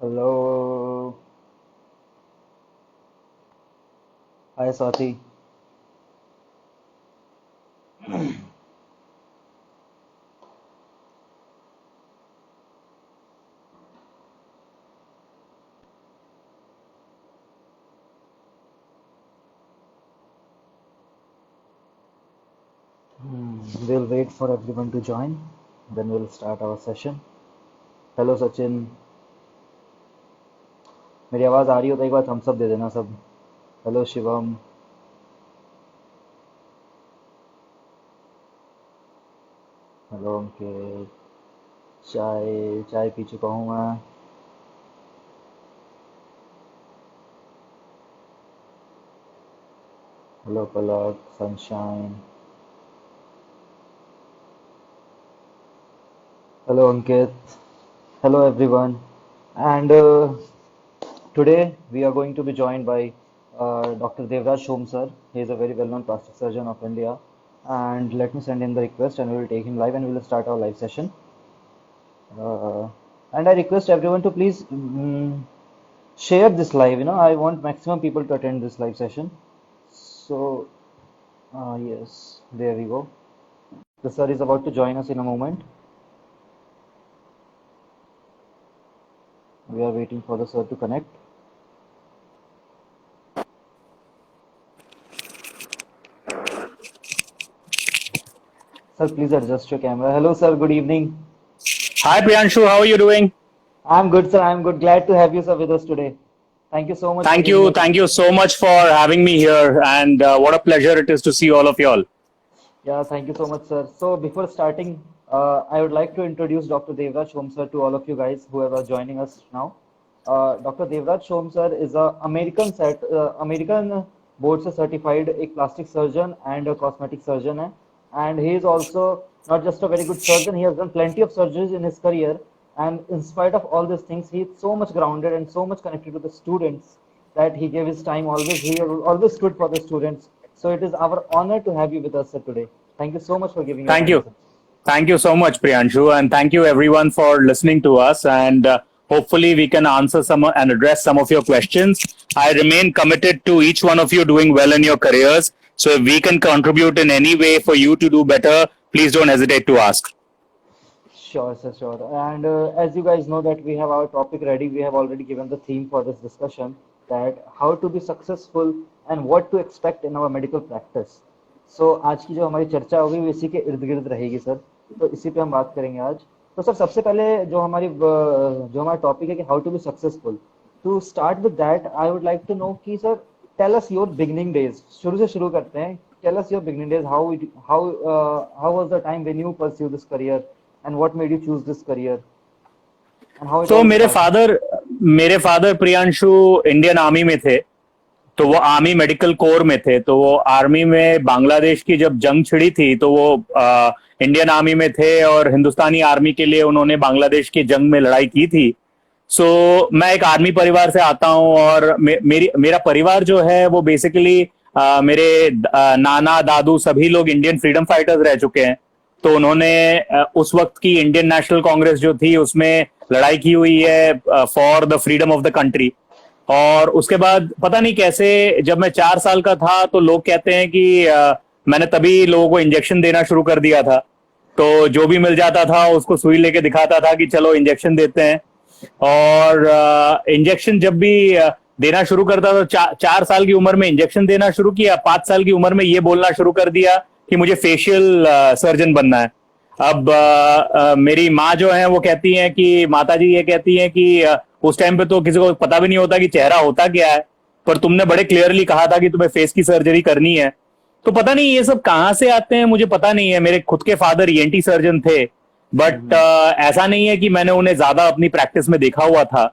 Hello. Hi, Swati. We'll wait for everyone to join, then we'll start our session. Hello, Sachin. मेरी आवाज़ आ रही हो तो एक बार थम्स अप दे देना सब. हेलो शिवम. हेलो अंकित. चाय चाय पी चुका हूँ मैं. Hello Palak, sunshine. Hello Ankit. Hello everyone. And today we are going to be joined by Dr. Devraj Shom sir. He is a very well-known plastic surgeon of India. And let me send him the request and we will take him live and we will start our live session. Uh, and I request everyone to please share this live. I want maximum people to attend this live session. So, yes, there we go. The sir is about to join us in a moment. We are waiting for the sir to connect. Sir, please adjust your camera. Hello, sir. Good evening. Hi Priyanshu, how are you doing? I'm good, sir. I'm good. Glad to have you, sir, with us today. Thank you so much for giving us. Thank you so much for having me here, and what a pleasure it is to see all of you all. Yeah, thank you so much, sir. So before starting, I would like to introduce Dr. Devraj Shom sir to all of you guys who are joining us now. Dr. Devraj Shom sir is a American board से certified एक plastic surgeon and a cosmetic surgeon है, and he is also not just a very good surgeon. He has done plenty of surgeries in his career, and in spite of all these things, he is so much grounded and so much connected to the students that he gave his time always. He always stood for the students. So it is our honor to have you with us, sir, today. Thank you so much for giving your Thank time, you. sir. Thank you so much, Priyanshu, and thank you everyone for listening to us. And hopefully, we can answer some and address some of your questions. I remain committed to each one of you doing well in your careers. So, if we can contribute in any way for you to do better, please don't hesitate to ask. Sure, sir, sure. And as you guys know that we have our topic ready, we have already given the theme for this discussion that how to be successful and what to expect in our medical practice. So आज की जो हमारी चर्चा होगी वो इसी के इर्द गिर्द रहेगी सर. तो इसी पे हम बात करेंगे आज. तो सर सबसे पहले जो हमारा टॉपिक है कि how to be successful. To start with that I would like to know कि sir tell us your beginning days. शुरू से शुरू करते हैं. Tell us your beginning days. How was the time when you pursue this career and what made you choose this career and how it तो all started. मेरे father Priyanshu Indian army में थे. तो वो आर्मी मेडिकल कोर में थे. तो वो आर्मी में बांग्लादेश की जब जंग छिड़ी थी तो वो इंडियन आर्मी में थे और हिंदुस्तानी आर्मी के लिए उन्होंने बांग्लादेश की जंग में लड़ाई की थी. सो मैं एक आर्मी परिवार से आता हूं और मेरा परिवार जो है वो बेसिकली मेरे नाना दादू सभी लोग इंडियन फ्रीडम फाइटर्स रह चुके हैं. तो उन्होंने उस वक्त की इंडियन नेशनल कांग्रेस जो थी उसमें लड़ाई की हुई है for the freedom of the country. और उसके बाद पता नहीं कैसे जब मैं 4 साल का था तो लोग कहते हैं कि मैंने तभी लोगों को इंजेक्शन देना शुरू कर दिया था. तो जो भी मिल जाता था उसको सुई लेके दिखाता था कि चलो इंजेक्शन देते हैं. और इंजेक्शन जब भी देना शुरू करता तो 4 साल की उम्र में इंजेक्शन देना शुरू किया. 5 साल की उम्र में ये बोलना शुरू कर दिया कि मुझे फेशियल सर्जन बनना है. अब मेरी माँ जो है वो कहती हैं कि माता जी ये कहती हैं कि उस टाइम पे तो किसी को पता भी नहीं होता कि चेहरा होता क्या है, पर तुमने बड़े क्लियरली कहा था कि तुम्हें फेस की सर्जरी करनी है. तो पता नहीं ये सब कहाँ से आते हैं मुझे पता नहीं है. मेरे खुद के फादर ईएनटी सर्जन थे, बट ऐसा नहीं है कि मैंने उन्हें ज्यादा अपनी प्रैक्टिस में देखा हुआ था.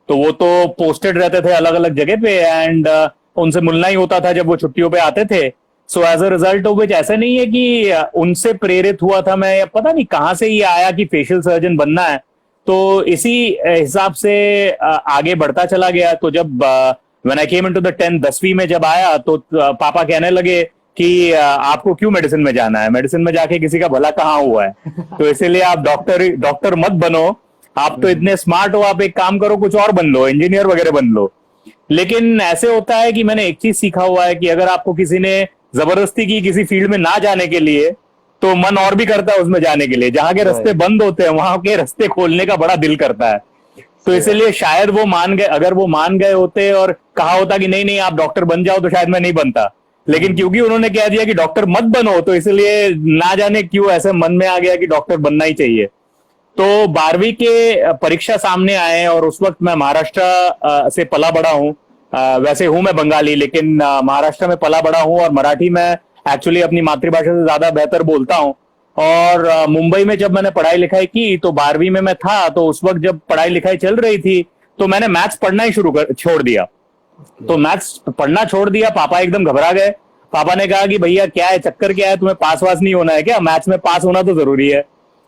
तो वो तो पोस्टेड रहते थे अलग अलग जगह पे एंड उनसे मिलना ही होता था जब वो छुट्टियों पे आते थे. So as a result of which ऐसा नहीं है कि उनसे प्रेरित हुआ था मैं, या पता नहीं कहाँ से ये आया कि फेशियल सर्जन बनना है. तो इसी हिसाब से आगे बढ़ता चला गया. तो जब when I came into the 10वीं में जब आया तो पापा कहने लगे कि आपको क्यों मेडिसिन में जाना है, मेडिसिन में जाके किसी का भला कहाँ हुआ है, तो इसीलिए आप डॉक्टर मत बनो आप तो इतने स्मार्ट हो, आप एक काम करो कुछ और बन लो, इंजीनियर वगैरह बन लो। लेकिन ऐसे होता है कि मैंने एक चीज सीखा हुआ है कि अगर आपको किसी ने जबरदस्ती की किसी फील्ड में ना जाने के लिए, तो मन और भी करता है उसमें जाने के लिए। जहां के रास्ते राइट। बंद होते हैं वहां के रास्ते खोलने का बड़ा दिल करता है। तो सही बात। इसलिए शायद वो मान गए, अगर वो मान गए होते और कहा होता कि नहीं नहीं आप डॉक्टर बन जाओ, तो शायद मैं नहीं बनता। लेकिन हम्म। क्योंकि उन्होंने कह दिया कि डॉक्टर मत बनो, तो इसलिए ना जाने क्यों ऐसे मन में आ गया कि डॉक्टर बनना ही चाहिए। तो 12वीं के परीक्षा सामने आए और उस वक्त मैं महाराष्ट्र से पला बड़ा हूँ। वैसे हूं मैं बंगाली, लेकिन महाराष्ट्र में पला बड़ा हूँ और मराठी मैं एक्चुअली अपनी मातृभाषा से ज्यादा बेहतर बोलता हूँ। और मुंबई में जब मैंने पढ़ाई लिखाई की तो 12वीं में मैं था, तो उस वक्त जब पढ़ाई लिखाई चल रही थी तो मैंने मैथ्स पढ़ना ही छोड़ दिया। तो मैथ्स पढ़ना छोड़ दिया, पापा एकदम घबरा गए। पापा ने कहा कि भैया क्या है, चक्कर क्या है, तुम्हें पास वास नहीं होना है क्या, मैथ्स में पास होना तो जरूरी है।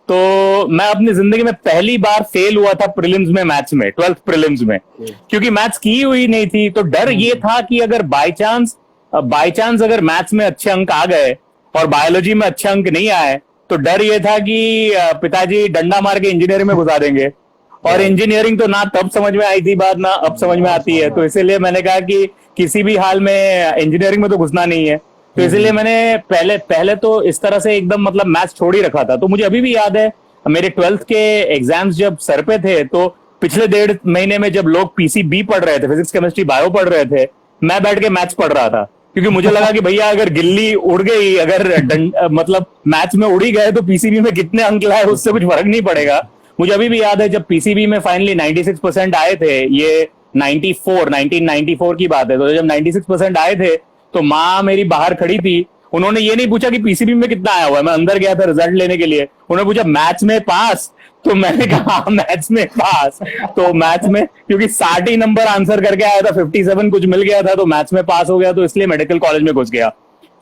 तो मैं अपनी जिंदगी में पहली बार फेल हुआ था प्रीलिम्स में, मैथ्स में, 12th प्रीलिम्स में, ओके। क्योंकि मैथ्स की हुई नहीं थी। तो डर ये था कि अगर बाय चांस अगर मैथ्स में अच्छे अंक आ गए और बायोलॉजी में अच्छे अंक नहीं आए, तो डर ये था कि पिताजी डंडा मार के इंजीनियरिंग में घुसा देंगे। और राइट। इंजीनियरिंग तो ना तब समझ में आई थी बात, ना अब समझ में हाँ, आती समझ है। में तो आता है। इसीलिए मैंने कहा कि किसी भी हाल में इंजीनियरिंग में तो घुसना नहीं है। तो इसलिए हम्म। मैंने पहले पहले तो इस तरह से एकदम मतलब मैथ्स छोड़ ही रखा था। तो मुझे अभी भी याद है मेरे 12th के एग्जाम्स जब सर पे थे, तो पिछले 1.5 महीने में जब लोग पीसीबी पढ़ रहे थे, फिजिक्स केमिस्ट्री बायो पढ़ रहे थे, मैं बैठ के मैथ्स पढ़ रहा था। क्योंकि मुझे लगा कि भैया अगर गिल्ली उड़ गई, अगर मतलब मैथ्स में उड़ी गए, तो पीसीबी में कितने अंक लाए उससे कुछ फर्क नहीं पड़ेगा। मुझे अभी भी याद है जब पीसीबी में फाइनली 96% आए थे, ये 1994 की बात है। तो जब 96% आए थे तो माँ मेरी बाहर खड़ी थी। उन्होंने ये नहीं पूछा कि पीसीबी में कितना आया हुआ है, मैं अंदर गया था रिजल्ट लेने के लिए। उन्होंने पूछा मैथ्स में पास, तो मैंने कहा हाँ मैथ्स में पास। तो मैथ्स में क्योंकि 60 ही नंबर आंसर करके आया था, 57 कुछ मिल गया था, तो मैथ्स में पास हो गया। तो इसलिए मेडिकल कॉलेज में घुस गया।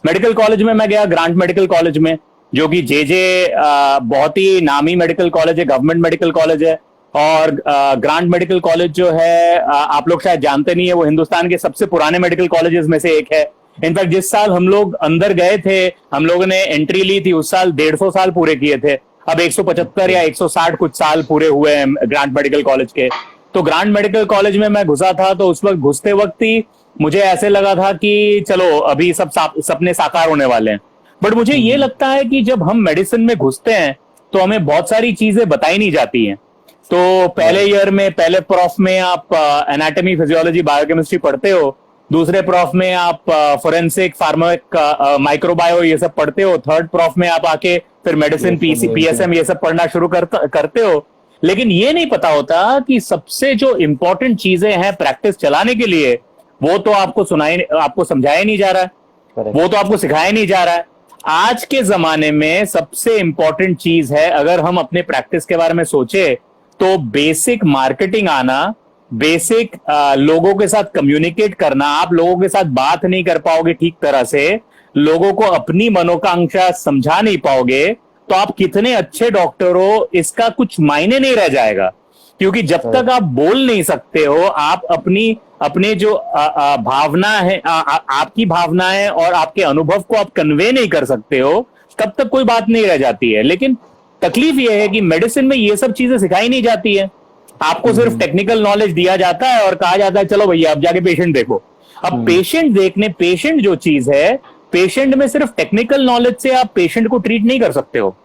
मेडिकल कॉलेज में मैं गया ग्रांट मेडिकल कॉलेज में, जो कि जे बहुत ही नामी मेडिकल कॉलेज है, गवर्नमेंट मेडिकल कॉलेज है। और ग्रांट मेडिकल कॉलेज जो है, आप लोग शायद जानते नहीं है, वो हिंदुस्तान के सबसे पुराने मेडिकल कॉलेजेस में से एक है। इनफैक्ट जिस साल हम लोग अंदर गए थे, हम लोगों ने एंट्री ली थी, उस साल 150 साल पूरे किए थे। अब 175 या 160 कुछ साल पूरे हुए हैं ग्रांट मेडिकल कॉलेज के। तो ग्रांट मेडिकल कॉलेज में मैं घुसा था, तो उस वक्त घुसते वक्त ही मुझे ऐसे लगा था कि चलो अभी सब सपने साकार होने वाले हैं। बट मुझे ये हम्म। लगता है कि जब हम मेडिसिन में घुसते हैं तो हमें बहुत सारी चीजें बताई नहीं जाती हैं। तो पहले राइट। ईयर में, पहले प्रॉफ में आप एनाटॉमी, फिजियोलॉजी, बायोकेमिस्ट्री पढ़ते हो। दूसरे प्रॉफ में आप फोरेंसिक, फार्मा, माइक्रोबायो ये सब पढ़ते हो। थर्ड प्रॉफ में आप आके फिर मेडिसिन, पीएसएम एएनटी। पीएसएम ये सब पढ़ना शुरू करते हो। लेकिन ये नहीं पता होता कि सबसे जो इंपॉर्टेंट चीजें हैं प्रैक्टिस चलाने के लिए, वो तो आपको समझाया नहीं जा रहा है, वो करेक्ट। तो आपको सिखाया नहीं जा रहा है। आज के जमाने में सबसे इंपॉर्टेंट चीज है, अगर हम अपने प्रैक्टिस के बारे में सोचे, तो बेसिक मार्केटिंग आना, बेसिक लोगों के साथ कम्युनिकेट करना। आप लोगों के साथ बात नहीं कर पाओगे ठीक तरह से, लोगों को अपनी मनोकांक्षा समझा नहीं पाओगे, तो आप कितने अच्छे डॉक्टर हो इसका कुछ मायने नहीं रह जाएगा। क्योंकि जब तक करेक्ट। आप बोल नहीं सकते हो, आप अपने जो भावना है, आपकी भावनाएं और आपके अनुभव को आप कन्वे नहीं कर सकते हो, तब तक कोई बात नहीं रह जाती है। लेकिन तकलीफ यह है कि मेडिसिन में ये सब चीजें सिखाई नहीं जाती है। आपको सिर्फ हम्म। टेक्निकल नॉलेज दिया जाता है और कहा जाता है चलो भैया अब जाके पेशेंट देखो। अब हम्म। पेशेंट जो चीज है, पेशेंट में सिर्फ टेक्निकल नॉलेज से आप पेशेंट को ट्रीट नहीं कर सकते हो,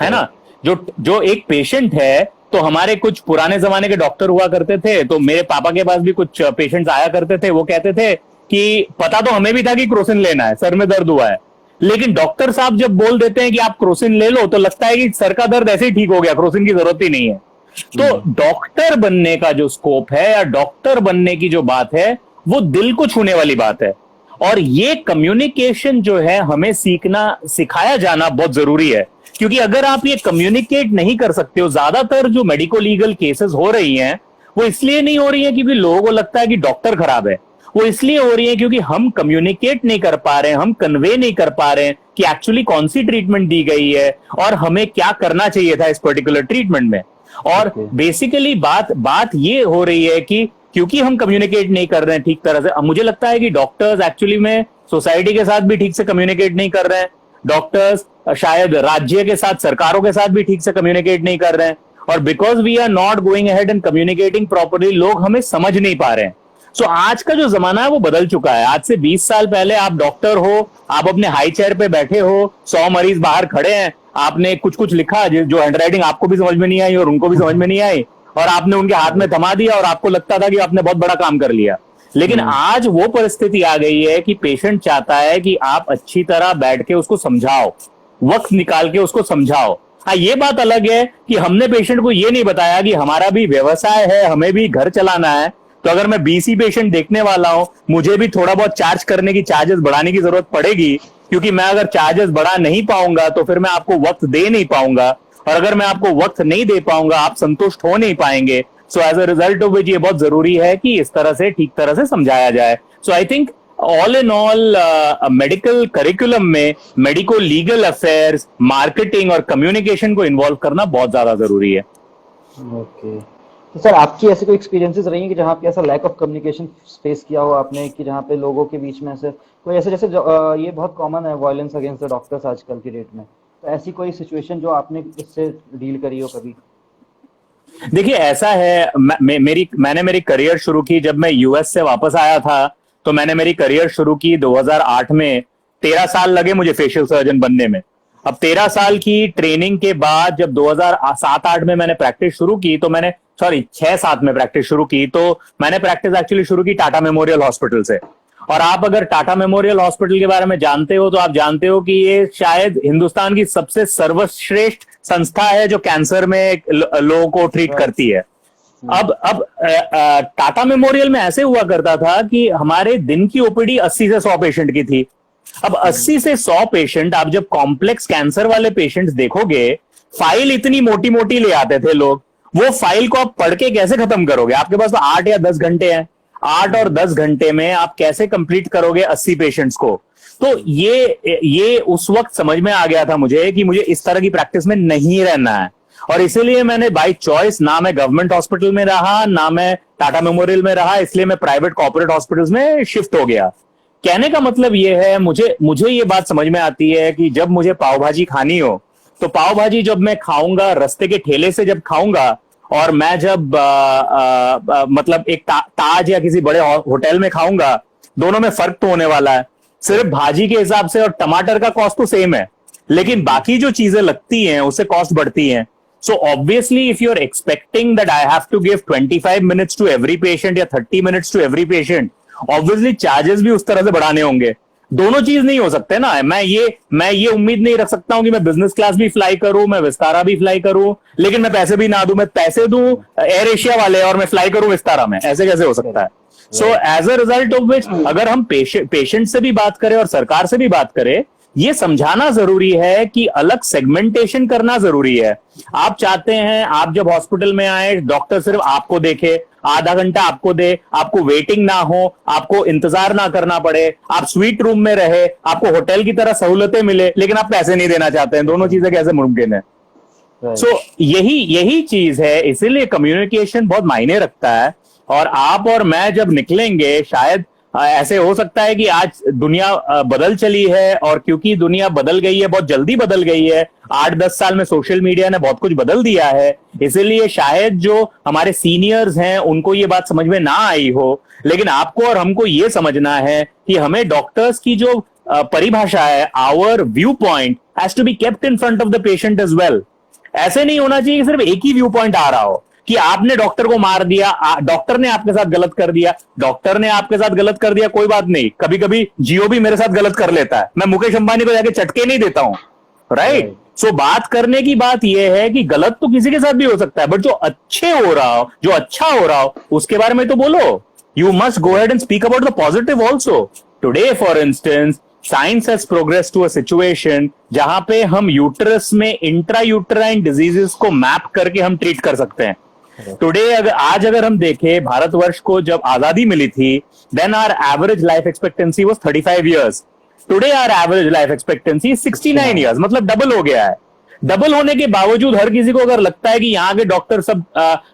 है ना। करेक्ट। जो जो एक पेशेंट है, तो हमारे कुछ पुराने जमाने के डॉक्टर हुआ करते थे, तो मेरे पापा के पास भी कुछ पेशेंट्स आया करते थे। वो कहते थे कि पता तो हमें भी था कि क्रोसिन लेना है, सर में दर्द हुआ है, लेकिन डॉक्टर साहब जब बोल देते हैं कि आप क्रोसिन ले लो, तो लगता है कि सर का दर्द ऐसे ही ठीक हो गया, क्रोसिन की जरूरत ही नहीं है। तो हम्म। डॉक्टर बनने का जो स्कोप है, या डॉक्टर बनने की जो बात है, वो दिल को छूने वाली बात है। और ये कम्युनिकेशन जो है, हमें सिखाया जाना बहुत जरूरी है। क्योंकि अगर आप ये कम्युनिकेट नहीं कर सकते हो, ज्यादातर जो मेडिको लीगल केसेस हो रही हैं, वो इसलिए नहीं हो रही है क्योंकि लोगों को लगता है कि डॉक्टर खराब है। वो इसलिए हो रही है क्योंकि हम कम्युनिकेट नहीं कर पा रहे हैं, हम कन्वे नहीं कर पा रहे हैं कि एक्चुअली कौन सी ट्रीटमेंट दी गई है और हमें क्या करना चाहिए था इस पर्टिकुलर ट्रीटमेंट में। और ओके। बेसिकली बात ये हो रही है कि क्योंकि हम कम्युनिकेट नहीं कर रहे हैं ठीक तरह से, अब मुझे लगता है कि डॉक्टर्स एक्चुअली में सोसाइटी के साथ भी ठीक से कम्युनिकेट नहीं कर रहे हैं। डॉक्टर्स शायद राज्य के साथ, सरकारों के साथ भी ठीक से कम्युनिकेट नहीं कर रहे हैं। और because we are not going ahead and communicating properly, लोग हमें समझ नहीं पा रहे हैं। सो आज का जो जमाना है वो बदल चुका है। आज से 20 साल पहले आप डॉक्टर हो, आप अपने हाई चेयर पे बैठे हो, 100 मरीज बाहर खड़े हैं, आपने कुछ कुछ लिखा जो हैंडराइटिंग आपको भी समझ में नहीं आई और उनको भी समझ में नहीं आई, और आपने उनके हाथ में थमा दिया और आपको लगता था कि आपने बहुत बड़ा काम कर लिया। लेकिन आज वो परिस्थिति आ गई है कि पेशेंट चाहता है कि आप अच्छी तरह बैठ के उसको समझाओ, वक्त निकाल के उसको समझाओ। हाँ, ये बात अलग है कि हमने पेशेंट को ये नहीं बताया कि हमारा भी व्यवसाय है, हमें भी घर चलाना है, तो अगर मैं 20 ही पेशेंट देखने वाला हूं, मुझे भी थोड़ा बहुत चार्ज करने की, चार्जेस बढ़ाने की जरूरत पड़ेगी, क्योंकि मैं अगर चार्जेस बढ़ा नहीं पाऊंगा तो फिर मैं आपको वक्त दे नहीं पाऊंगा, और अगर मैं आपको वक्त नहीं दे पाऊंगा आप संतुष्ट हो नहीं पाएंगे। So as a result of which ये बहुत जरूरी है कि इस तरह से ठीक तरह से समझाया जाए। So I think all in all medical curriculum में मेडिको लीगल अफेयर्स, मार्केटिंग और कम्युनिकेशन को इन्वॉल्व करना बहुत ज्यादा जरूरी है। ओके, तो सर आपकी ऐसे कोई एक्सपीरियंसेस रही हैं कि जहाँ पे ऐसा लैक ऑफ कम्युनिकेशन फेस किया हो आपने, कि जहाँ पे लोगों के बीच में ऐसे कोई ऐसे, जैसे ये बहुत कॉमन है वायलेंस अगेंस्ट द डॉक्टर्स आजकल की डेट में, तो ऐसी कोई सिचुएशन जो आपने इससे डील करी हो कभी? देखिए ऐसा है, मैंने मेरी करियर शुरू की जब मैं यूएस से वापस आया था, तो मैंने मेरी करियर शुरू की 2008 में। 13 साल लगे मुझे फेशियल सर्जन बनने में। अब 13 साल की ट्रेनिंग के बाद जब 2007-8 में मैंने प्रैक्टिस शुरू की, तो मैंने 6-7 में प्रैक्टिस शुरू की, तो मैंने प्रैक्टिस एक्चुअली शुरू की टाटा मेमोरियल हॉस्पिटल से। और आप अगर टाटा मेमोरियल हॉस्पिटल के बारे में जानते हो तो आप जानते हो कि ये शायद हिंदुस्तान की सबसे सर्वश्रेष्ठ संस्था है जो कैंसर में लोगों को ट्रीट करती है। अब टाटा मेमोरियल में ऐसे हुआ करता था कि हमारे दिन की ओपीडी 80 से 100 पेशेंट की थी। अब 80 से 100 पेशेंट, आप जब कॉम्प्लेक्स कैंसर वाले पेशेंट्स देखोगे, फाइल इतनी मोटी मोटी ले आते थे लोग, वो फाइल को आप पढ़ के कैसे खत्म करोगे? आपके पास तो 8 या 10 घंटे हैं, 8 और 10 घंटे में आप कैसे कंप्लीट करोगे 80 पेशेंट्स को? तो ये उस वक्त समझ में आ गया था मुझे कि मुझे इस तरह की प्रैक्टिस में नहीं रहना है, और इसीलिए मैंने बाय चॉइस ना मैं गवर्नमेंट हॉस्पिटल में रहा, ना मैं टाटा मेमोरियल में रहा, इसलिए मैं प्राइवेट कॉर्पोरेट हॉस्पिटल्स में शिफ्ट हो गया। कहने का मतलब ये है, मुझे ये बात समझ में आती है कि जब मुझे पाव भाजी खानी हो, तो पाव भाजी जब मैं खाऊंगा रास्ते के ठेले से जब खाऊंगा, और मैं जब मतलब एक ताज या किसी बड़े होटल में खाऊंगा, दोनों में फर्क तो होने वाला है। सिर्फ भाजी के हिसाब से और टमाटर का कॉस्ट तो सेम है, लेकिन बाकी जो चीजें लगती हैं उससे कॉस्ट बढ़ती हैं। So obviously if you are expecting that I have to give 25 minutes to every patient या 30 minutes to every patient, obviously charges भी उस तरह से बढ़ाने होंगे। दोनों चीज नहीं हो सकते ना। मैं ये उम्मीद नहीं रख सकता हूं कि मैं बिजनेस क्लास भी फ्लाई करूं, मैं विस्तारा भी फ्लाई करूं, लेकिन मैं पैसे भी ना दूं। मैं पैसे दूं एयर एशिया वाले और मैं फ्लाई करूं विस्तारा में, ऐसे कैसे हो सकता है? So as a result of which, अगर हम पेशेंट से भी बात करें और सरकार से भी बात करें, ये समझाना जरूरी है कि अलग सेगमेंटेशन करना जरूरी है। आप चाहते हैं आप जब हॉस्पिटल में आए, डॉक्टर सिर्फ आपको देखे, आधा घंटा आपको दे, आपको वेटिंग ना हो, आपको इंतजार ना करना पड़े, आप स्वीट रूम में रहे, आपको होटल की तरह सहूलतें मिले, लेकिन आप पैसे नहीं देना चाहते हैं। दोनों चीजें कैसे मुमकिन है? सो यही चीज है, इसीलिए कम्युनिकेशन बहुत मायने रखता है। और आप और मैं जब निकलेंगे, शायद ऐसे हो सकता है कि आज दुनिया बदल चली है, और क्योंकि दुनिया बदल गई है, बहुत जल्दी बदल गई है, 8-10 साल में सोशल मीडिया ने बहुत कुछ बदल दिया है, इसीलिए शायद जो हमारे सीनियर्स हैं उनको ये बात समझ में ना आई हो। लेकिन आपको और हमको ये समझना है कि हमें डॉक्टर्स की जो परिभाषा है, our viewpoint has to be kept in front of the patient as well. ऐसे नहीं होना चाहिए कि सिर्फ एक ही व्यू पॉइंट आ रहा हो कि आपने डॉक्टर को मार दिया, डॉक्टर ने आपके साथ गलत कर दिया। डॉक्टर ने आपके साथ गलत कर दिया, कोई बात नहीं, कभी कभी जियो भी मेरे साथ गलत कर लेता है, मैं मुकेश अंबानी को जाके चटके नहीं देता हूं, राइट? सो बात करने की बात यह है कि गलत तो किसी के साथ भी हो सकता है, बट जो अच्छा हो रहा हो उसके बारे में तो बोलो। You must go ahead and speak about the positive also. Today for instance science has progress to a situation जहां पे हम यूट्रस में इंट्रा यूट्राइन डिजीजेस को मैप करके हम ट्रीट कर सकते हैं। टुडे अगर हम देखें भारतवर्ष को जब आजादी मिली थी, then our average life expectancy was 35 years. Today our average life expectancy 69 years, मतलब डबल हो गया है। डबल होने के बावजूद हर किसी को अगर लगता है कि यहाँ के डॉक्टर सब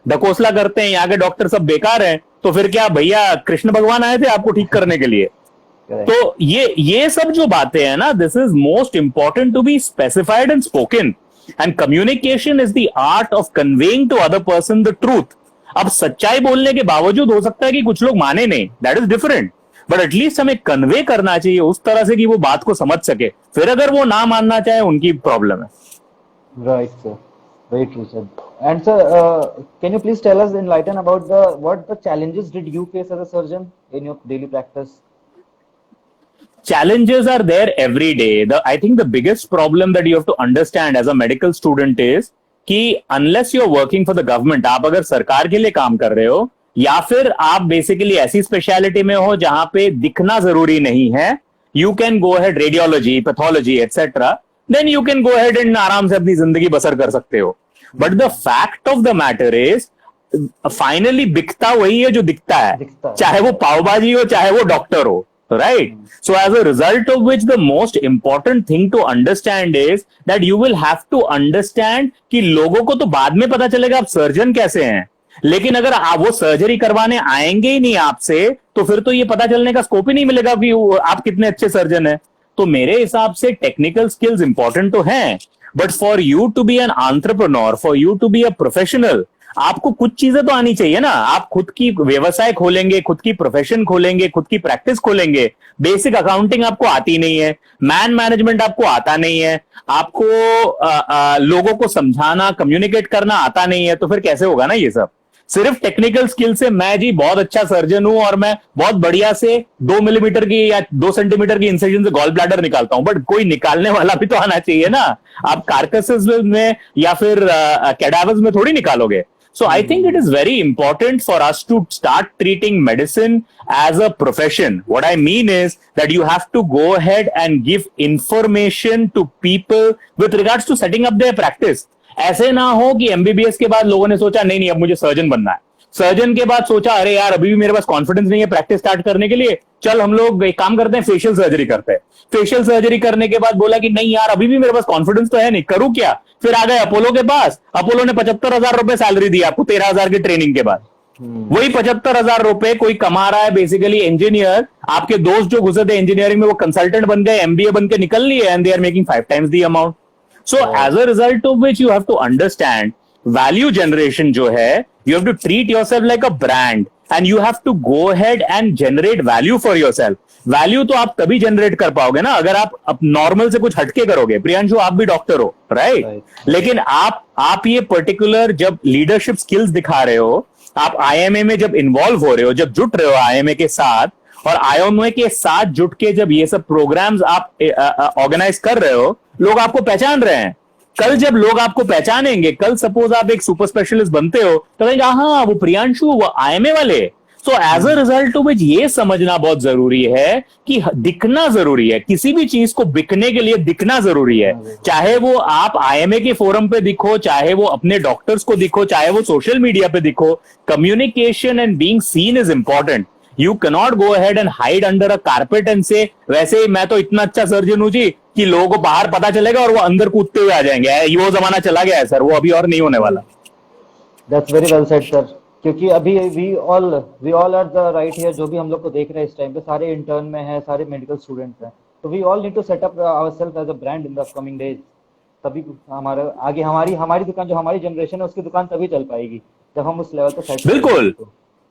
ढकोसला करते हैं, यहाँ के डॉक्टर सब बेकार हैं, तो फिर क्या भैया कृष्ण भगवान आए थे आपको ठीक करने के लिए? तो ये सब जो बातें हैं ना, this is most important to be specified and spoken. And communication is the art of conveying to other person the truth. अब सच्चाई बोलने के बावजूद हो सकता है कि कुछ लोग माने नहीं, that is different, but at least हमें कन्वे करना चाहिए उस तरह से कि वो बात को समझ सके. फिर अगर वो ना मानना चाहे, उनकी प्रॉब्लम है. Right, sir. Very true, sir. And sir, can you please tell us, enlighten about what the challenges did you face as a surgeon in your daily practice? Challenges are there every day. I think the biggest problem that you have to understand as a medical student is कि unless you're working for the government, आप अगर सरकार के लिए काम कर रहे हो या फिर आप बेसिकली ऐसी स्पेशलिटी में हो जहां पे दिखना जरूरी नहीं है, you can go ahead radiology, pathology etcetera, then you can go ahead and आराम से अपनी जिंदगी बसर कर सकते हो. But the fact of the matter is, finally बिकता वही है जो दिखता है, चाहे वो पावभाजी हो चाहे वो डॉक्टर हो, right? So as a result of which the most important thing to understand is that you will have to understand कि लोगों को तो बाद में पता चलेगा आप सर्जन कैसे हैं, लेकिन अगर आप वो सर्जरी करवाने आएंगे ही नहीं आपसे, तो फिर तो ये पता चलने का स्कोप ही नहीं मिलेगा कि आप कितने अच्छे सर्जन हैं. तो मेरे हिसाब से टेक्निकल स्किल्स इंपॉर्टेंट तो हैं, but for you to be an entrepreneur, for you to be a professional, आपको कुछ चीजें तो आनी चाहिए ना. आप खुद की व्यवसाय खोलेंगे, खुद की प्रोफेशन खोलेंगे, खुद की प्रैक्टिस खोलेंगे, बेसिक अकाउंटिंग आपको आती नहीं है, मैन मैनेजमेंट आपको आता नहीं है, आपको लोगों को समझाना, कम्युनिकेट करना आता नहीं है, तो फिर कैसे होगा ना ये सब. सिर्फ टेक्निकल स्किल से मैं जी बहुत अच्छा सर्जन हूं और मैं बहुत बढ़िया से 2 मिलीमीटर की या 2 सेंटीमीटर की इंसिजन से गॉल ब्लैडर निकालता हूं, बट कोई निकालने वाला भी तो आना चाहिए ना. आप कार्कसेस में या फिर कैडावर्स में थोड़ी निकालोगे. So I think it is very important for us to start treating medicine as a profession. What I mean is that you have to go ahead and give information to people with regards to setting up their practice. ऐसे ना हो कि MBBS के बाद लोगों ने सोचा नहीं अब मुझे सर्जन बनना है, सर्जन के बाद सोचा अरे यार अभी भी मेरे पास कॉन्फिडेंस नहीं है प्रैक्टिस स्टार्ट करने के लिए, चल हम लोग एक काम करते हैं फेशियल सर्जरी करते हैं. फेशियल सर्जरी करने के बाद बोला कि नहीं यार अभी भी मेरे पास कॉन्फिडेंस तो है नहीं, करूं क्या. फिर आ गए अपोलो के पास, अपोलो ने 75,000 रुपए सैलरी दी आपको 13,000 की ट्रेनिंग के बाद. वही 75,000 रुपए कोई कमा रहा है बेसिकली इंजीनियर, आपके दोस्त जो घुसे थे इंजीनियरिंग में वो कंसल्टेंट बन गए, एमबीए बन के निकल लिए, and they are making 5 times the amount. So as a result of which you have to understand value generation जो है, you have to treat yourself like a brand and you have to go ahead and generate value for yourself. Value तो आप तभी generate कर पाओगे ना अगर आप नॉर्मल से कुछ हटके करोगे. प्रियांशु आप भी डॉक्टर हो, राइट? लेकिन आप ये पर्टिकुलर जब लीडरशिप स्किल्स दिखा रहे हो, आप आईएमए में जब इन्वॉल्व हो रहे हो, जब जुट रहे हो आईएमए के साथ, और आईएमए के साथ जुट के जब ये सब प्रोग्राम्स आप ऑर्गेनाइज कर रहे हो, लोग आपको पहचान रहे हैं. कल जब लोग आपको पहचानेंगे, कल सपोज आप एक सुपर स्पेशलिस्ट बनते हो तो कहेंगे हाँ वो प्रियांशु वो आईएमए वाले. So as a result of which ये समझना बहुत जरूरी है कि दिखना जरूरी है. किसी भी चीज को बिकने के लिए दिखना जरूरी है, चाहे वो आप आईएमए के फोरम पे दिखो, चाहे वो अपने डॉक्टर्स को दिखो, चाहे वो सोशल मीडिया पे दिखो. Communication and being seen is important. You cannot go ahead and hide under a carpet and say वैसे ही मैं तो इतना अच्छा सर्जन हूं जी कि लोगों को बाहर पता चलेगा और वो अंदर कूदते हुए आ जाएंगे. वो जमाना चला गया है सर, वो अभी और नहीं होने वाला. That's very well said, sir. क्योंकि अभी we all are the right here, जो भी हम लोग को देख रहे हैं इस टाइम पे सारे इंटर्न में हैं, सारे मेडिकल स्टूडेंट्स हैं, तो we all need to set up ourselves as a brand in the upcoming days. तभी हमारा आगे हमारी दुकान जो हमारी जनरेशन है उसकी दुकान तभी चल पाएगी जब हम उस लेवल पे सेट. बिल्कुल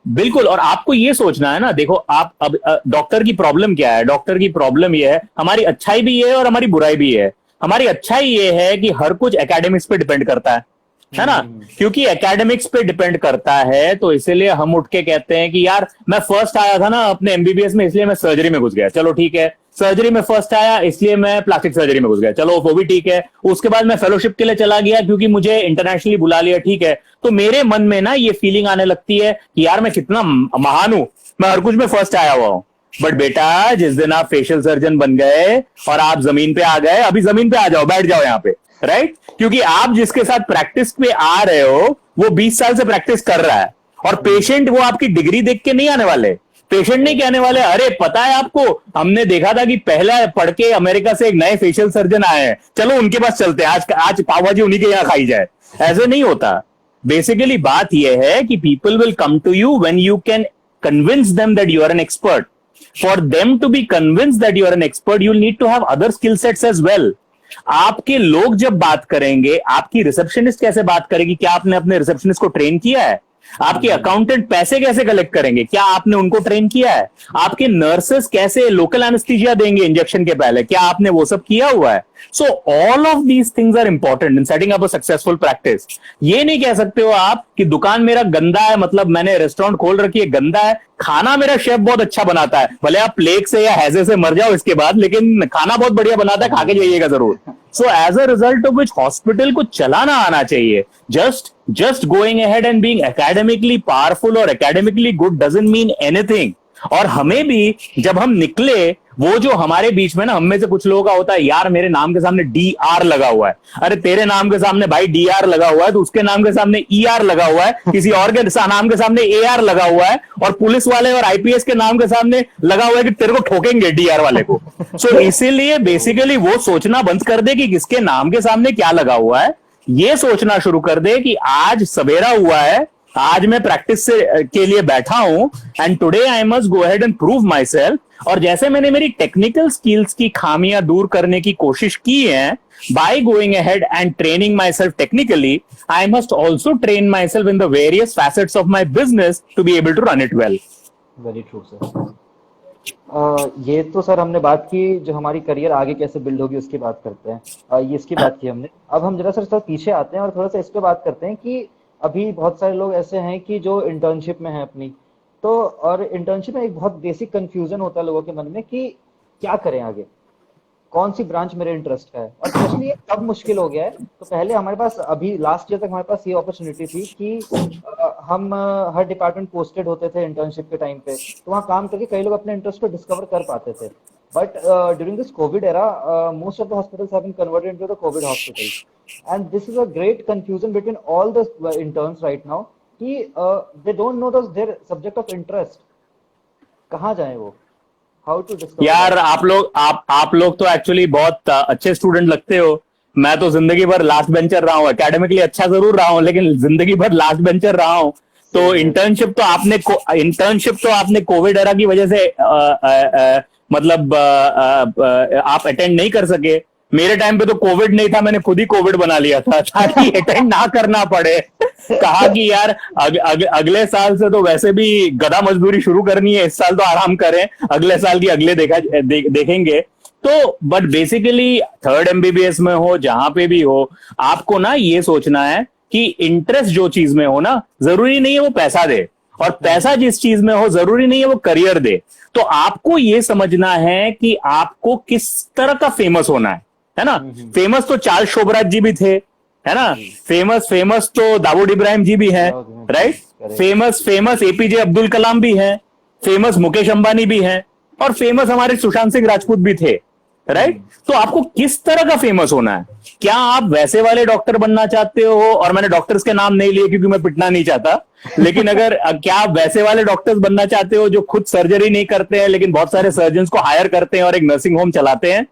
बिल्कुल. और आपको ये सोचना है ना, देखो आप अब डॉक्टर की प्रॉब्लम क्या है. डॉक्टर की प्रॉब्लम ये है, हमारी अच्छाई भी है और हमारी बुराई भी है. हमारी अच्छाई ये है कि हर कुछ एकेडमिक्स पे डिपेंड करता है ना. क्योंकि एकेडमिक्स पे डिपेंड करता है तो इसीलिए हम उठ के कहते हैं कि यार मैं फर्स्ट आया था ना अपने एमबीबीएस में इसलिए मैं सर्जरी में घुस गया, चलो ठीक है. सर्जरी में फर्स्ट आया इसलिए मैं प्लास्टिक सर्जरी में घुस गया, चलो वो भी ठीक है. उसके बाद मैं फेलोशिप के लिए चला गया क्योंकि मुझे इंटरनेशनली बुला लिया, ठीक है. तो मेरे मन में ना ये फीलिंग आने लगती है कि यार मैं कितना महान हूं, मैं हर कुछ में फर्स्ट आया हुआ हूं. बट बेटा जिस दिन आप फेशियल सर्जन बन गए और आप जमीन पे आ गए, अभी जमीन पे आ जाओ, बैठ जाओ यहाँ पे, राइट? क्योंकि आप जिसके साथ प्रैक्टिस पे आ रहे हो वो 20 साल से प्रैक्टिस कर रहा है, और पेशेंट वो आपकी डिग्री देख के नहीं आने वाले. पेशेंट नहीं कहने वाले अरे पता है आपको हमने देखा था कि पहला पढ़ के अमेरिका से एक नए फेशियल सर्जन आए हैं, चलो उनके पास चलते हैं, आज पाव भाजी उन्हीं के यहाँ खाई जाए. ऐसे नहीं होता. बेसिकली बात यह है कि people will come to you when you can convince them that you are an expert. For them to be convinced that you are an expert, you'll need to have other skill sets as well. आपके लोग जब बात करेंगे, आपकी receptionist कैसे बात करेगी, क्या आपने अपने रिसेप्शनिस्ट को ट्रेन किया है? आपके अकाउंटेंट पैसे कैसे कलेक्ट करेंगे, क्या आपने उनको ट्रेन किया है? आपके नर्सेस कैसे लोकल एनेस्थीसिया देंगे इंजेक्शन के पहले, क्या आपने वो सब किया हुआ है? So all of these things are important in setting up a successful practice. ये नहीं कह सकते हो आप कि दुकान मेरा गंदा है, मतलब मैंने रेस्टोरेंट खोल रखी है, गंदा है, खाना मेरा शेफ बहुत अच्छा बनाता है, भले आप प्लेग से या हैजे से मर जाओ इसके बाद, लेकिन खाना बहुत बढ़िया बनाता है, खा के जाइएगा जरूर. So as a result of which hospital को चलाना आना चाहिए. Just going ahead and being academically powerful or academically good doesn't mean anything. और हमें भी जब हम निकले, वो जो हमारे बीच में ना, हम में से कुछ लोगों का होता है, यार मेरे नाम के सामने DR लगा हुआ है. अरे तेरे नाम के सामने भाई DR लगा हुआ है, तो उसके नाम के सामने ER लगा हुआ है, किसी और के नाम के सामने AR लगा हुआ है, और पुलिस वाले और IPS के नाम के सामने लगा हुआ है कि तेरे को ठोकेंगे DR वाले को. सो इसीलिए बेसिकली वो सोचना बंद कर दे कि किसके नाम के सामने क्या लगा हुआ है. ये सोचना शुरू कर दे कि आज सवेरा हुआ है, आज मैं प्रैक्टिस से के लिए बैठा हूं, and today I must go ahead and prove my self. और जैसे मैंने मेरी टेक्निकल स्किल्स की खामियां दूर करने की कोशिश की है by going ahead and training myself technically, I must also train myself in the various facets of my business to be able to run it well. Very true sir. ये तो sir हमने बात की जो हमारी career आगे कैसे build होगी उसकी बात करते हैं. ये इसकी बात की हमने. अब हम जरा सर पीछे आते हैं और थोड़ा सा इस पे बात करते हैं कि अभी बहुत सारे लोग ऐसे हैं कि जो इंटर्नशिप में हैं अपनी, तो और इंटर्नशिप में एक बहुत बेसिक कंफ्यूजन होता है लोगों के मन में कि क्या करें आगे, कौन सी ब्रांच मेरे इंटरेस्ट है. और स्पेशली ये कब मुश्किल हो गया है, तो पहले हमारे पास अभी लास्ट ईयर तक हमारे पास ये अपॉर्चुनिटी थी कि हम हर डिपार्टमेंट पोस्टेड होते थे इंटर्नशिप के टाइम पे, तो वहाँ काम करके कई लोग अपने इंटरेस्ट को डिस्कवर कर पाते थे. But during this covid era most of the hospitals have been converted into the covid hospitals, and this is a great confusion between all the interns right now कि they don't know their subject of interest. कहाँ जाएं वो, how to discover. यार आप लोग तो actually बहुत अच्छे स्टूडेंट लगते हो. मैं तो जिंदगी भर लास्ट बेंचर रहा हूँ, एकेडमिकली अच्छा जरूर रहा हूँ, लेकिन जिंदगी भर लास्ट बेंचर रहा हूँ. तो इंटर्नशिप तो आपने कोविड एरा की वजह से मतलब आप अटेंड नहीं कर सके. मेरे टाइम पे तो कोविड नहीं था, मैंने खुद ही कोविड बना लिया था ताकि अटेंड ना करना पड़े. कहा कि यार अगले साल से तो वैसे भी गधा मजदूरी शुरू करनी है, इस साल तो आराम करें, अगले साल की अगले देखेंगे. तो बट बेसिकली थर्ड MBBS में हो, जहां पे भी हो, आपको ना ये सोचना है कि इंटरेस्ट जो चीज में हो ना, जरूरी नहीं है वो पैसा दे, और पैसा जिस चीज में हो जरूरी नहीं है वो करियर दे. तो आपको ये समझना है कि आपको किस तरह का फेमस होना है ना. फेमस तो चार्ल्स शोबराज जी भी थे, है ना. फेमस तो दाऊद इब्राहिम जी भी हैं, right. Famous APJ Abdul Kalam भी हैं, फेमस मुकेश अंबानी भी हैं, और फेमस हमारे सुशांत सिंह राजपूत भी थे, राइट. तो आपको किस तरह का फेमस होना है? क्या आप वैसे वाले डॉक्टर बनना चाहते हो? और मैंने डॉक्टर्स के नाम नहीं लिए क्योंकि मैं पिटना नहीं चाहता, लेकिन अगर क्या आप वैसे वाले डॉक्टर्स बनना चाहते हो जो खुद सर्जरी नहीं करते हैं लेकिन बहुत सारे सर्जन को हायर करते हैं और एक नर्सिंग होम चलाते हैं?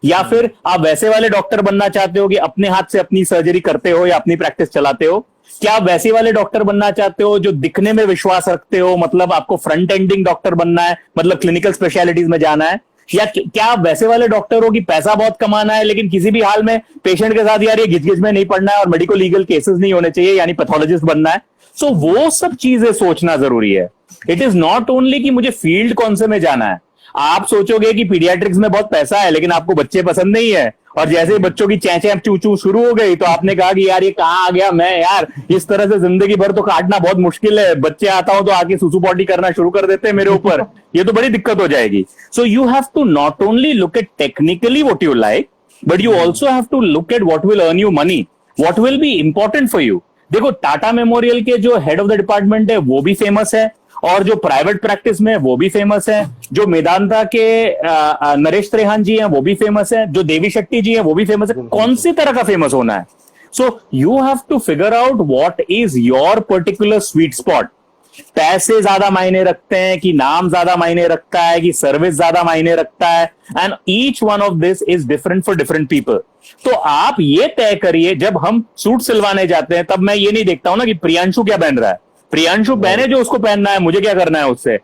या फिर आप वैसे वाले डॉक्टर बनना चाहते हो कि अपने हाथ से अपनी सर्जरी करते हो या अपनी प्रैक्टिस चलाते हो? क्या आप वैसे वाले डॉक्टर बनना चाहते हो जो दिखने में विश्वास रखते हो, मतलब आपको फ्रंट एंडिंग डॉक्टर बनना है, मतलब क्लिनिकल स्पेशलिटीज में जाना है? या क्या आप वैसे वाले डॉक्टर हो कि पैसा बहुत कमाना है लेकिन किसी भी हाल में पेशेंट के साथ यार ये घिच में नहीं पड़ना है और मेडिको लीगल केसेस नहीं होने चाहिए, यानी पैथोलॉजिस्ट बनना है? सो वो सब चीजें सोचना जरूरी है. इट इज नॉट ओनली कि मुझे फील्ड कौन से में जाना है. आप सोचोगे कि पीडियाट्रिक्स में बहुत पैसा है लेकिन आपको बच्चे पसंद नहीं है, और जैसे ही बच्चों की चैं चू चू शुरू हो गई तो आपने कहा कि यार ये कहाँ आ गया मैं, यार इस तरह से जिंदगी भर तो काटना बहुत मुश्किल है, बच्चे आता हूं तो आके सुसु पॉटी करना शुरू कर देते हैं मेरे ऊपर, ये तो बड़ी दिक्कत हो जाएगी. So you have to not only look at technically what you like, but you also have to look at what will earn you money, what will be important for you. देखो टाटा मेमोरियल के जो head of the department है वो भी famous है, और जो private practice में वो भी फेमस है, जो मेदांता के नरेश त्रेहान जी हैं वो भी फेमस है, जो देवी शक्ति जी हैं वो भी फेमस है. कौन सी तरह का फेमस होना है? So you have to figure out what is your particular sweet spot. पैसे ज्यादा मायने रखते हैं कि नाम ज्यादा मायने रखता है कि सर्विस ज्यादा मायने रखता है, and each one of this is different for different people. तो आप ये तय करिए, जब हम सूट सिलवाने जाते हैं तब मैं ये नहीं देखता हूं ना कि प्रियांशु क्या पहन रहा है. प्रियांशु पहने जो उसको पहनना है, मुझे क्या करना है उससे.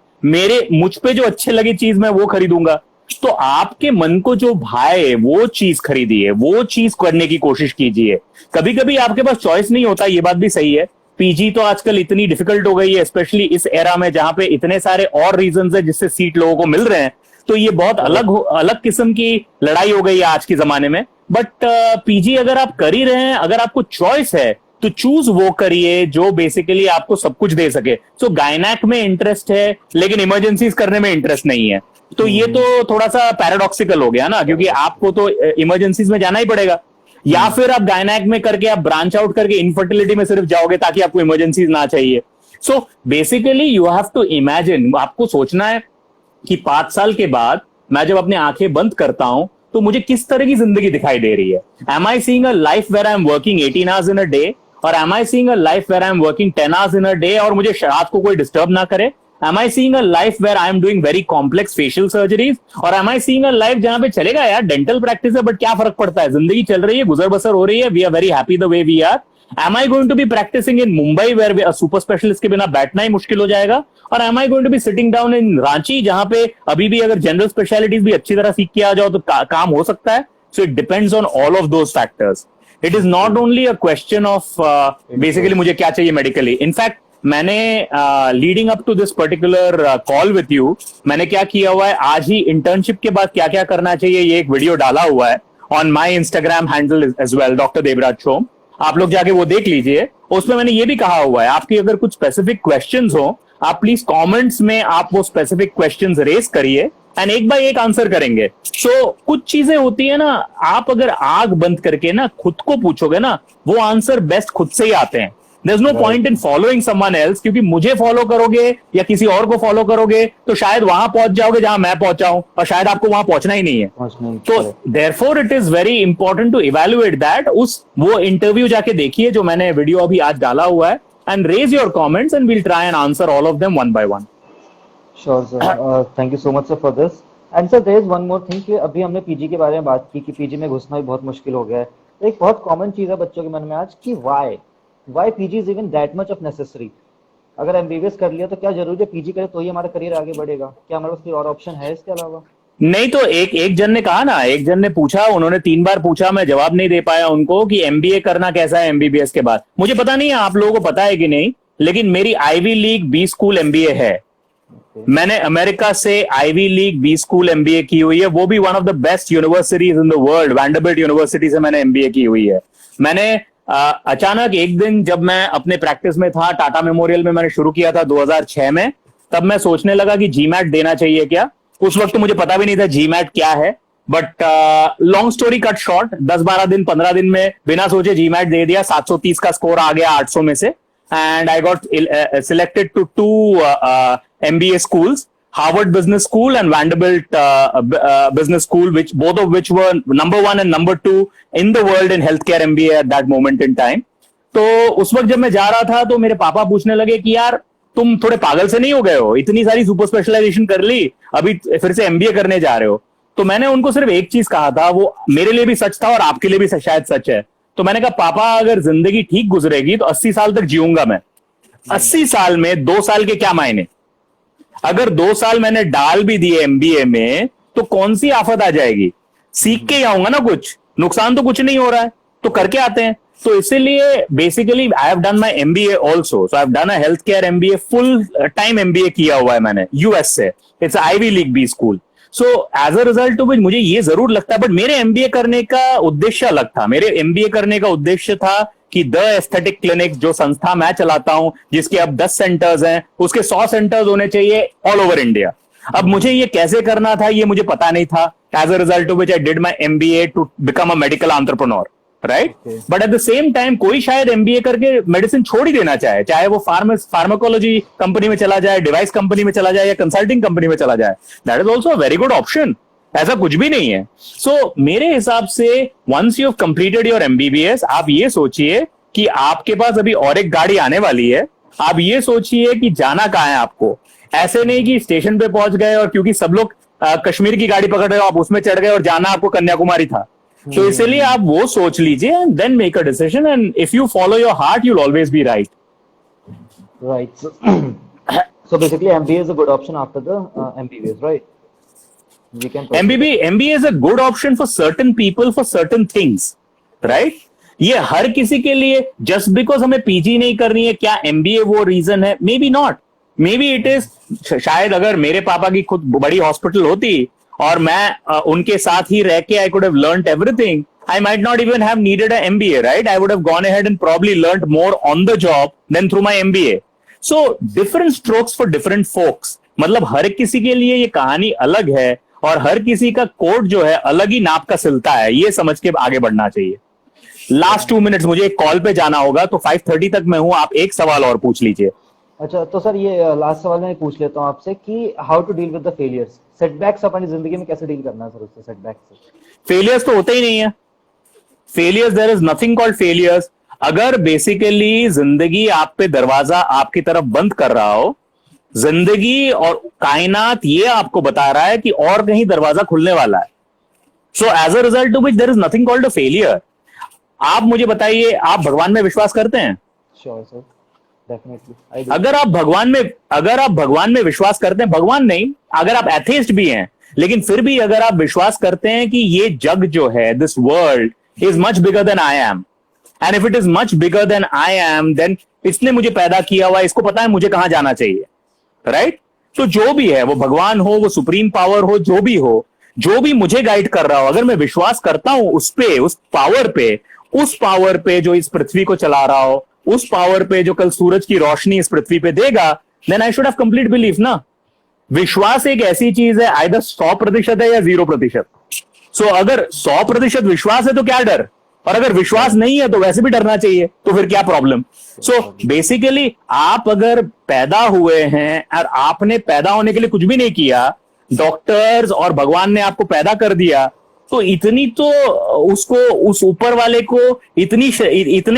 मुझ पे जो अच्छे लगी चीज मैं वो खरीदूंगा. तो आपके मन को जो भाए वो चीज खरीदिए, वो चीज करने की कोशिश कीजिए। कभी कभी आपके पास चॉइस नहीं होता, ये बात भी सही है। पीजी तो आजकल इतनी डिफिकल्ट हो गई है, स्पेशली इस एरा में जहां पे इतने सारे और रीजंस है जिससे सीट लोगों को मिल रहे हैं। तो ये बहुत अलग किस्म की लड़ाई हो गई है आज के जमाने में। बट पीजी अगर आप कर ही रहे हैं, अगर आपको चॉइस है तो चूज वो करिए जो बेसिकली आपको सब कुछ दे सके। सो गायनेक में इंटरेस्ट है लेकिन इमरजेंसीज करने में इंटरेस्ट नहीं है, तो ये तो थोड़ा सा पैराडॉक्सिकल हो गया ना, क्योंकि आपको तो इमरजेंसीज में जाना ही पड़ेगा। या फिर आप गायनेक में करके आप ब्रांच आउट करके इनफर्टिलिटी में सिर्फ जाओगे ताकि आपको इमरजेंसीज ना चाहिए। So basically you have to imagine, आपको सोचना है कि 5 साल के बाद मैं जब अपनी आंखें बंद करता हूं तो मुझे किस तरह की जिंदगी दिखाई दे रही है। Am I seeing a life where I am working 18 hours in a day, और am I seeing a life where I am working 10 hours in a day और मुझे रात को कोई डिस्टर्ब ना करे? Am I seeing a life where I am doing very complex facial surgeries, और am I seeing a life जहां पे चलेगा यार डेंटल प्रैक्टिस है बट क्या फर्क पड़ता है, जिंदगी चल रही है, गुजर बसर हो रही है, we are very happy the way we are? Am I going to be practicing in Mumbai where super specialist के बिना बैठना ही मुश्किल हो जाएगा? और am I going to be sitting down in Ranchi जहां पे अभी भी अगर जनरल स्पेशलिटीज भी अच्छी तरह सीख के आ जाओ तो काम हो सकता है? So it depends on all of those factors. It is not only a question of basically मुझे क्या चाहिए मेडिकली। इनफैक्ट मैंने leading up to this particular call with you, मैंने क्या किया हुआ है, आज ही इंटर्नशिप के बाद क्या क्या करना चाहिए ये एक वीडियो डाला हुआ है on my Instagram handle as well, doctor Devraj Shome. आप लोग जाके वो देख लीजिए। उसमें मैंने ये भी कहा हुआ है आपकी अगर कुछ स्पेसिफिक क्वेश्चंस हो आप प्लीज कमेंट्स में आप वो स्पेसिफिक क्वेश्चंस रेज करिए एंड एक बाय एक आंसर करेंगे। सो कुछ चीजें होती है ना, आप अगर आग बंद करके ना खुद को पूछोगे ना वो आंसर बेस्ट खुद से ही आते हैं। There's no point in following someone else, क्योंकि मुझे फॉलो करोगे या किसी और को फॉलो करोगे तो शायद वहां पहुंच जाओगे जहां मैं पहुंचा हूं और शायद आपको वहां पहुंचना ही नहीं है। तो therefore it is very important to evaluate that। वो इंटरव्यू जाके देखिए जो मैंने वीडियो अभी आज डाला हुआ है, and raise your comments and we'll try and answer all of them one by one। Sure sir, thank you so much sir for this। And sir there is one more thing कि अभी हमने PG के बारे में बात की कि PG में घुसना भी बहुत मुश्किल हो गया है। तो एक बहुत कॉमन चीज है बच्चों के मन में आज कि why PG is even that much of necessary? अगर एमबीबीएस कर लिया तो क्या जरूरी है पीजी करे तो ही हमारा करियर आगे बढ़ेगा? क्या हमारे पास कोई और ऑप्शन है इसके अलावा? नहीं, तो एक जन ने कहा ना, एक जन ने पूछा, उन्होंने 3 बार पूछा, मैं जवाब नहीं दे पाया उनको कि एमबीए करना कैसा है एमबीबीएस के बाद। मुझे पता नहीं है आप लोगों को पता है कि नहीं, लेकिन मेरी Ivy League B school MBA है। मैंने अमेरिका से Ivy League B school MBA की हुई है, वो भी one of the best universities in the world, Vanderbilt University से मैंने एमबीए की हुई है। मैंने अचानक एक दिन जब मैं अपने प्रैक्टिस में था, टाटा मेमोरियल में मैंने शुरू किया था 2006 में, तब मैं सोचने लगा कि जीमैट देना चाहिए क्या। उस वक्त तो मुझे पता भी नहीं था जीमैट क्या है, but long story cut short, 10-12 दिन 15 दिन में बिना सोचे जीमैट दे दिया। 730 का स्कोर आ गया 800 में से, and I got selected to 2 MBA schools, Harvard Business School and Vanderbilt Business School, which both of which were number 1 and number 2 in the world in healthcare MBA at that moment in time। तो उस वक्त जब मैं जा रहा था तो मेरे पापा पूछने लगे कि यार तुम थोड़े पागल से नहीं हो गए हो, इतनी सारी सुपर स्पेशलाइजेशन कर ली, अभी फिर से एमबीए करने जा रहे हो? तो मैंने उनको सिर्फ एक चीज कहा था, वो मेरे लिए भी सच था और आपके लिए भी शायद सच है। तो मैंने कहा पापा अगर जिंदगी ठीक गुजरेगी तो 80 साल तक जीऊंगा मैं। 80 साल में 2 साल के क्या मायने? अगर 2 साल मैंने डाल भी दिए एमबीए में तो कौन सी आफत आ जाएगी? सीख के ही आऊंगा ना, कुछ नुकसान तो कुछ नहीं हो रहा है, तो करके आते हैं। तो इसीलिए basically I have done my MBA also, so I have done a health care MBA, full time MBA किया हुआ है मैंने यूएस से। It's Ivy League B school. So as a result of मुझे ये जरूर लगता है, बट मेरे एमबीए करने का उद्देश्य अलग था। मेरे एमबीए करने का उद्देश्य था कि द एस्थेटिक क्लिनिक, जो संस्था मैं चलाता हूं, जिसके अब 10 सेंटर्स हैं, उसके 100 सेंटर्स होने चाहिए ऑल ओवर इंडिया। अब मुझे ये कैसे करना था ये मुझे पता नहीं था। As a result of which I did my MBA to become a medical entrepreneur, right? But at the same time कोई शायद एमबीए करके मेडिसिन छोड़ ही देना चाहे वो फार्माकोलॉजी कंपनी में चला जाए, डिवाइस कंपनी में चला जाए या कंसल्टिंग कंपनी में चला जाए। That is also a very good option. ऐसा कुछ भी नहीं है। सो मेरे हिसाब से once you have completed your MBBS, आप ये सोचिए कि आपके पास अभी और एक गाड़ी आने वाली है। आप ये सोचिए कि जाना कहाँ है आपको। ऐसे नहीं कि स्टेशन पे पहुंच गए और क्योंकि सब लोग कश्मीर की गाड़ी पकड़ रहे हो आप उसमें चढ़ गए और जाना आपको कन्याकुमारी था। तो इसलिए आप वो सोच लीजिए and then make a decision, and if you follow your heart you will always be right. Right. So basically MBA is a good option after the MBBS, right? We can proceed. MBA is a good option for certain people for certain things, right? ये हर किसी के लिए just because हमें PG नहीं करनी है, क्या MBA वो रीजन है? May be not, may be it is. शायद अगर मेरे पापा की खुद बड़ी हॉस्पिटल होती और मैं उनके साथ ही रह के I could have learned everything, I might not even have needed an MBA, right? I would have gone ahead and probably learned more on the job than through my MBA. So different strokes for different folks. मतलब हर किसी के लिए ये कहानी अलग है और हर किसी का कोड जो है अलग ही नाप का सिलता है, ये समझ के आगे बढ़ना चाहिए। लास्ट 2 मिनट्स, मुझे एक कॉल पे जाना होगा, तो 5:30 तक मैं हूं। आप एक सवाल और पूछ लीजिए। अच्छा, तो सर ये लास्ट सवाल मैं पूछ लेता हूँ आपसे कि how to deal with the failures, setbacks अपनी जिंदगी में कैसे डील करना है सर उससे, सेटबैक से? फेलियर्स तो होते ही नहीं है। Failures, there is nothing called failures. अगर बेसिकली जिंदगी आप पे दरवाजा आपकी तरफ बंद कर रहा हो, जिंदगी और कायनात ये आपको बता रहा है कि और कहीं दरवाजा खुलने वाला है, so as a result of which there is nothing called a failure. आप मुझे बताइए, आप भगवान में विश्वास करते हैं? Sure sir, definitely. अगर आप भगवान में विश्वास करते हैं, भगवान नहीं, अगर आप एथेइस्ट भी हैं, लेकिन फिर भी अगर आप विश्वास करते हैं कि ये जग जो है, this world is much bigger than I am, and if it is much bigger than I am, then इसने मुझे पैदा किया हुआ, इसको पता है मुझे कहां जाना चाहिए, राइट? तो जो भी है, वो भगवान हो, वो सुप्रीम पावर हो, जो भी हो, जो भी मुझे गाइड कर रहा हो, अगर मैं विश्वास करता हूं उस पे, उस पावर पे जो इस पृथ्वी को चला रहा हो, उस पावर पे जो कल सूरज की रोशनी इस पृथ्वी पे देगा, then I should have complete belief ना। विश्वास एक ऐसी चीज है, आइदर 100% है या 0%। सो अगर 100% विश्वास है तो क्या डर, और अगर विश्वास नहीं है तो वैसे भी डरना चाहिए, तो फिर क्या प्रॉब्लम? सो बेसिकली आप अगर पैदा हुए हैं और आपने पैदा होने के लिए कुछ भी नहीं किया, डॉक्टर्स और भगवान ने आपको पैदा कर दिया, तो इतनी तो उसको, उस ऊपर वाले को इतने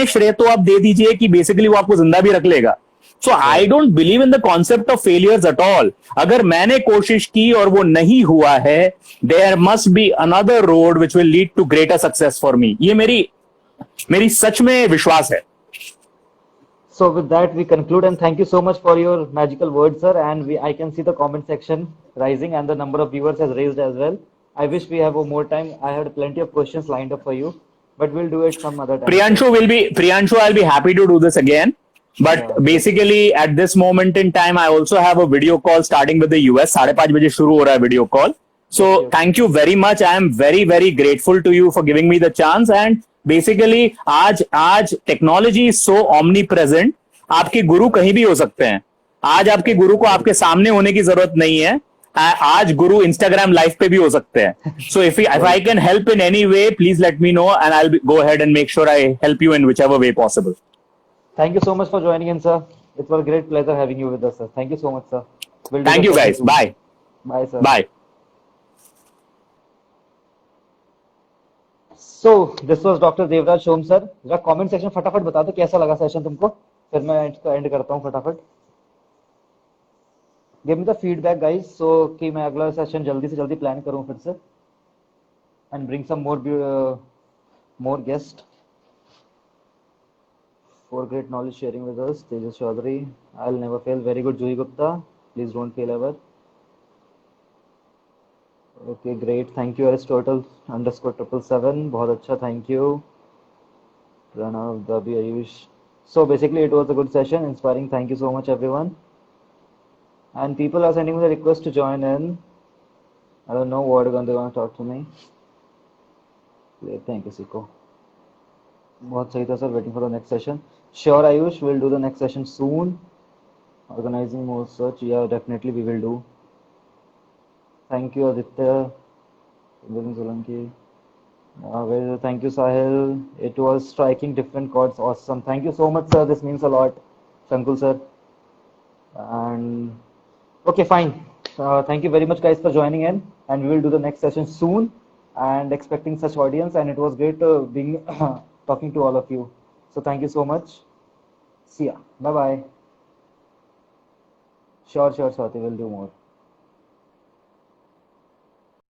श्रेय तो आप दे दीजिए कि बेसिकली वो आपको जिंदा भी रख लेगा। So I don't believe in the concept of failures at all. अगर मैंने कोशिश की और वो नहीं हुआ है, there must be another road which will lead to greater success for me. ये मेरी सच में विश्वास है। So with that we conclude, and thank you so much for your magical words, sir. And I can see the comment section rising and the number of viewers has raised as well. I wish we have more time. I had plenty of questions lined up for you, but we'll do it some other time. Priyanshu, I'll be happy to do this again. But Yeah. basically at this moment in time, I also have a video call starting with the US. 5:30 बजे शुरू हो रहा है video call. So thank you very much. I am very, very grateful to you for giving me the chance. And basically आज technology is so omnipresent. आपके गुरु कहीं भी हो सकते हैं। आज आपके गुरु को आपके सामने होने की जरूरत नहीं है। आज गुरु इंस्टाग्राम लाइव पे भी हो सकते हैं। So if I can help in any way, please let me know and I'll go ahead and make sure I help you in whichever way possible. Thank you so much for joining in, sir. It was a great pleasure having you with us, sir. Thank you so much, sir. Thank you guys. Bye. Bye, sir. Bye. So this was Dr. Devraj Shom, sir. जरा comment section फटाफट बता दो कैसा लगा session तुमको, फिर मैं इसको एंड करता हूँ फटाफट। Give me the feedback, guys, so कि मैं अगला सेशन जल्दी से जल्दी प्लान करूँ फिर से, and bring some more guests for great knowledge sharing with us. Tejas Chaudhary, I'll never fail. Very good. Juhi Gupta, please don't fail ever. Okay, great. Thank you. Aristotle _777. बहुत अच्छा, thank you. Pranav, Dabi, Ayush. So basically it was a good session, inspiring. Thank you so much, everyone. And people are sending me the request to join in. I don't know what they're going to talk to me. Great, thank you, Siko. बहुत सही था sir, waiting for the next session. Sure, Ayush, we'll do the next session soon. Organizing more search, yeah, definitely we will do. Thank you, Aditya. Solanki. Well, thank you, Sahil. It was striking different chords, awesome. Thank you so much, sir. This means a lot, Shankul sir. And okay, fine. Thank you very much, guys, for joining in, and we will do the next session soon. And expecting such audience, and it was great being talking to all of you. So thank you so much. See ya. Bye bye. Sure, Swati, we'll do more.